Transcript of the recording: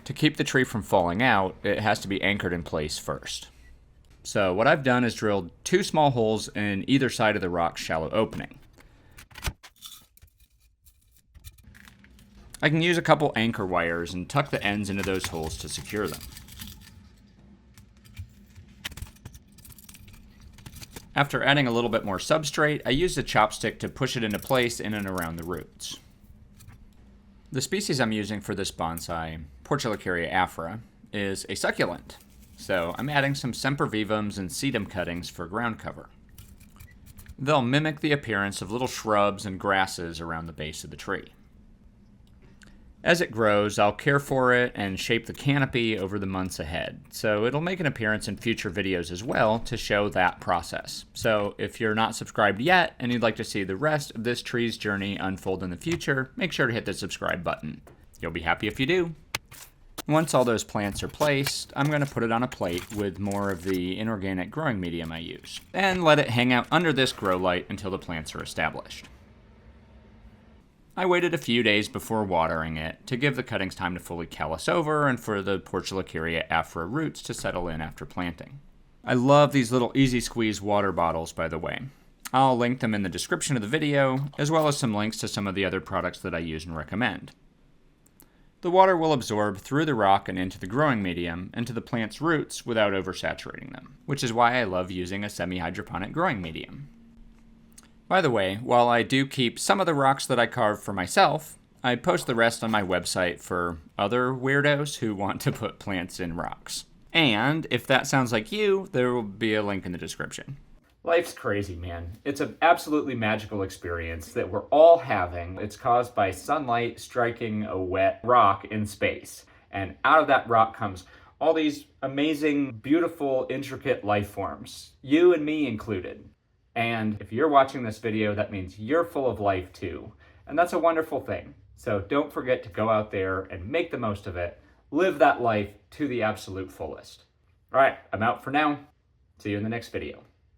To keep the tree from falling out, it has to be anchored in place first. So what I've done is drilled 2 small holes in either side of the rock's shallow opening. I can use a couple anchor wires and tuck the ends into those holes to secure them. After adding a little bit more substrate, I used a chopstick to push it into place in and around the roots. The species I'm using for this bonsai, Portulacaria Afra, is a succulent, so I'm adding some Sempervivums and Sedum cuttings for ground cover. They'll mimic the appearance of little shrubs and grasses around the base of the tree. As it grows, I'll care for it and shape the canopy over the months ahead, so it'll make an appearance in future videos as well to show that process. So if you're not subscribed yet and you'd like to see the rest of this tree's journey unfold in the future, make sure to hit the subscribe button. You'll be happy if you do. Once all those plants are placed, I'm going to put it on a plate with more of the inorganic growing medium I use, and let it hang out under this grow light until the plants are established. I waited a few days before watering it to give the cuttings time to fully callus over and for the Portulacaria Afra roots to settle in after planting. I love these little easy squeeze water bottles, by the way. I'll link them in the description of the video, as well as some links to some of the other products that I use and recommend. The water will absorb through the rock and into the growing medium and to the plant's roots without oversaturating them, which is why I love using a semi-hydroponic growing medium. By the way, while I do keep some of the rocks that I carve for myself, I post the rest on my website for other weirdos who want to put plants in rocks. And if that sounds like you, there will be a link in the description. Life's crazy, man. It's an absolutely magical experience that we're all having. It's caused by sunlight striking a wet rock in space. And out of that rock comes all these amazing, beautiful, intricate life forms, you and me included. And if you're watching this video, that means you're full of life too. And that's a wonderful thing. So don't forget to go out there and make the most of it. Live that life to the absolute fullest. All right, I'm out for now. See you in the next video.